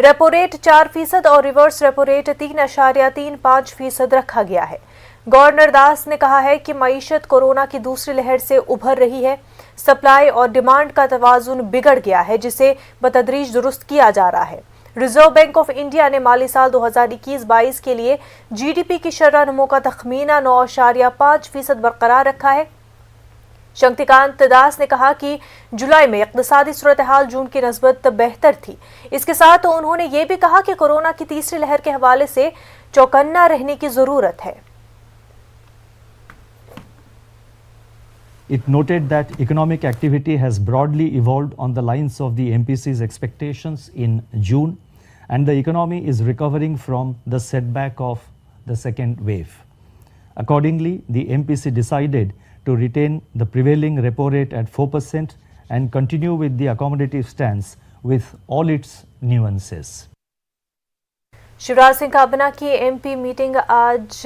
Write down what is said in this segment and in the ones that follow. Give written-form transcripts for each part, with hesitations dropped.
Repo rate 4% और reverse repo rate 3.35% रखा गया है। गवर्नर दास ने कहा है कि मईशत कोरोना की दूसरी लहर से उभर रही है। सप्लाई और डिमांड का तवाजुन बिगड़ गया है, जिसे बतदरीज दुरुस्त किया जा रहा है। रिजर्व बैंक ऑफ इंडिया ने माली साल 2021-22 के लिए जीडीपी की शरह नमो का तखमीना 9.5% बरकरार रखा है। शक्तिकांत दास ने कहा कि जुलाई में इक़्तिसादी सूरत हाल जून की नस्बत बेहतर थी। इसके साथ उन्होंने ये भी कहा कि कोरोना की तीसरी लहर के हवाले से चौकन्ना रहने की जरूरत है। It noted that economic activity has broadly evolved on the lines of the MPC's expectations in June, and the economy is recovering from the setback of the second wave. Accordingly, the MPC decided to retain the prevailing repo rate at 4% and continue with the accommodative stance with all its nuances. Shivraj Singh काबीना की MP meeting आज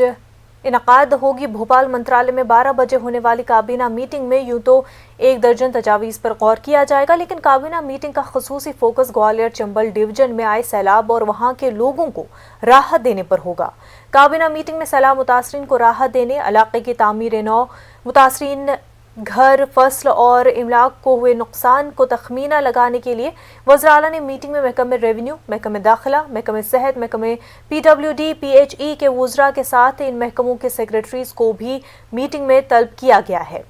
इनकाद होगी। भोपाल मंत्रालय में 12 बजे होने वाली काबीना मीटिंग में यूं तो 1 दर्जन तजावीज़ पर गौर किया जाएगा, लेकिन काबीना मीटिंग का खुसूसी फोकस ग्वालियर चंबल डिवीजन में आए सैलाब और वहां के लोगों को राहत देने पर होगा। काबीना मीटिंग में सैलाब मुतासरीन को राहत देने, इलाके की तामीर नौ, मुतासरीन घर, फसल और इमलाक को हुए नुकसान को तखमीना लगाने के लिए वज़ीर आला ने मीटिंग में महकमे रेवेन्यू, महकमे दाखिला, महकमे सेहत, महकमे PWD, PHE के वज़रा के साथ इन महकमों के सेक्रेटरीज को भी मीटिंग में तलब किया गया है।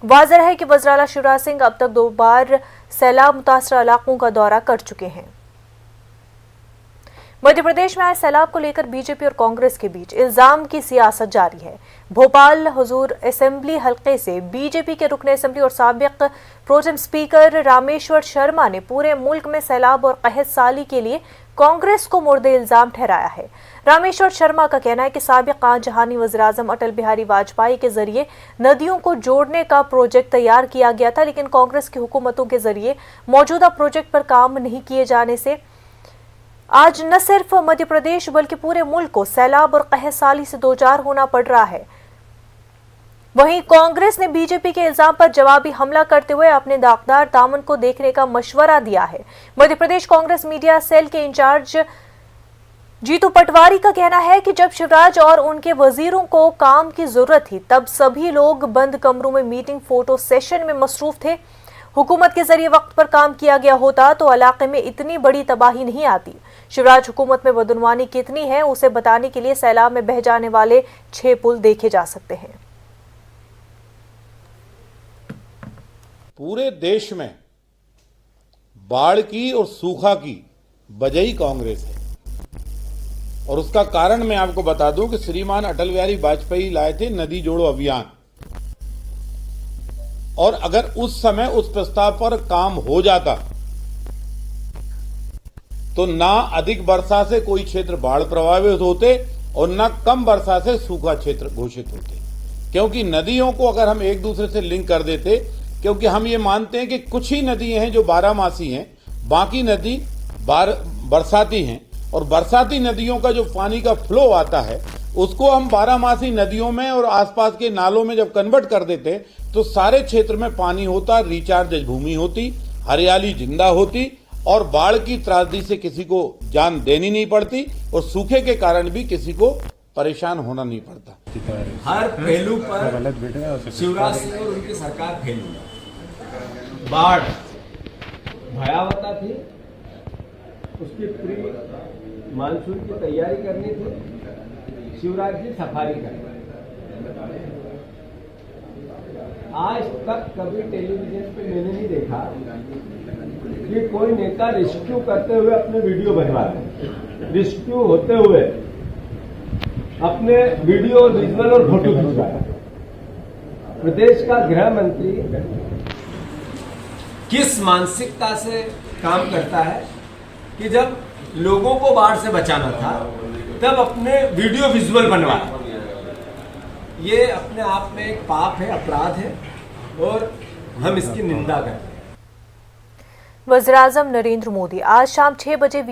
वाज़ेह है कि वज़ीर आला शिवराज सिंह अब तक 2 बार सैलाब मुतासरा इलाकों का दौरा कर चुके हैं। मध्य प्रदेश में आए सैलाब को लेकर बीजेपी और कांग्रेस के बीच इल्जाम की सियासत जारी है। भोपाल हुजूर असेंबली हलके से बीजेपी के रुकन असेंबली और साबिक प्रोटेम स्पीकर रामेश्वर शर्मा ने पूरे मुल्क में सैलाब और कहत साली के लिए कांग्रेस को मुर्दे इल्जाम ठहराया है। रामेश्वर शर्मा का कहना है कि साबिक जहानी वज़ीर-ए-आज़म अटल बिहारी वाजपेयी के जरिए नदियों को जोड़ने का प्रोजेक्ट तैयार किया गया था, लेकिन कांग्रेस की हुकूमतों के जरिए मौजूदा प्रोजेक्ट पर काम नहीं किए जाने से आज न सिर्फ मध्य प्रदेश बल्कि पूरे मुल्क को सैलाब और कहत साली से दोचार होना पड़ रहा है। वहीं कांग्रेस ने बीजेपी के इल्जाम पर जवाबी हमला करते हुए अपने दागदार दामन को देखने का मशवरा दिया है। मध्य प्रदेश कांग्रेस मीडिया सेल के इंचार्ज जीतू पटवारी का कहना है कि जब शिवराज और उनके वजीरों को काम की जरूरत थी, तब सभी लोग बंद कमरों में मीटिंग, फोटो सेशन में मसरूफ थे। हुकूमत के जरिए वक्त पर काम किया गया होता तो इलाके में इतनी बड़ी तबाही नहीं आती। शिवराज हुकूमत में बदनवानी कितनी है उसे बताने के लिए सैलाब में बह जाने वाले 6 पुल देखे जा सकते हैं। पूरे देश में बाढ़ की और सूखा की वजह ही कांग्रेस है, और उसका कारण मैं आपको बता दूं कि श्रीमान अटल बिहारी वाजपेयी लाए थे नदी जोड़ो अभियान, और अगर उस समय उस प्रस्ताव पर काम हो जाता तो ना अधिक वर्षा से कोई क्षेत्र बाढ़ प्रभावित होते और ना कम वर्षा से सूखा क्षेत्र घोषित होते। क्योंकि नदियों को अगर हम एक दूसरे से लिंक कर देते, क्योंकि हम ये मानते हैं कि कुछ ही नदी हैं जो 12मासी हैं, बाकी नदी बरसाती हैं, और बरसाती नदियों का जो पानी का फ्लो आता है उसको हम 12मासी नदियों में और आसपास के नालों में जब कन्वर्ट कर देते तो सारे क्षेत्र में पानी होता, रिचार्ज भूमि होती, हरियाली जिंदा होती, और बाढ़ की त्रासदी से किसी को जान देनी नहीं पड़ती, और सूखे के कारण भी किसी को परेशान होना नहीं पड़ता। हर पहलू पर शिवराज सिंह और उनकी सरकार फेल हुई। बाढ़ भयावता थी, उसकी प्री मानसून की तैयारी करनी थी, शिवराज जी सफारी कर रहे। आज तक कभी टेलीविजन पे मैंने नहीं देखा कि कोई नेता रेस्क्यू करते हुए अपने वीडियो बनवाते हैं, रेस्क्यू होते हुए अपने वीडियो, विजुअल और फोटो खिंचवाया। प्रदेश का गृह मंत्री किस मानसिकता से काम करता है कि जब लोगों को बाढ़ से बचाना था तब अपने वीडियो विजुअल बनवाया। ये अपने आप में एक पाप है, अपराध है, और हम इसकी निंदा करते हैं। वज़ीर-ए-आज़म नरेंद्र मोदी आज शाम 6 बजे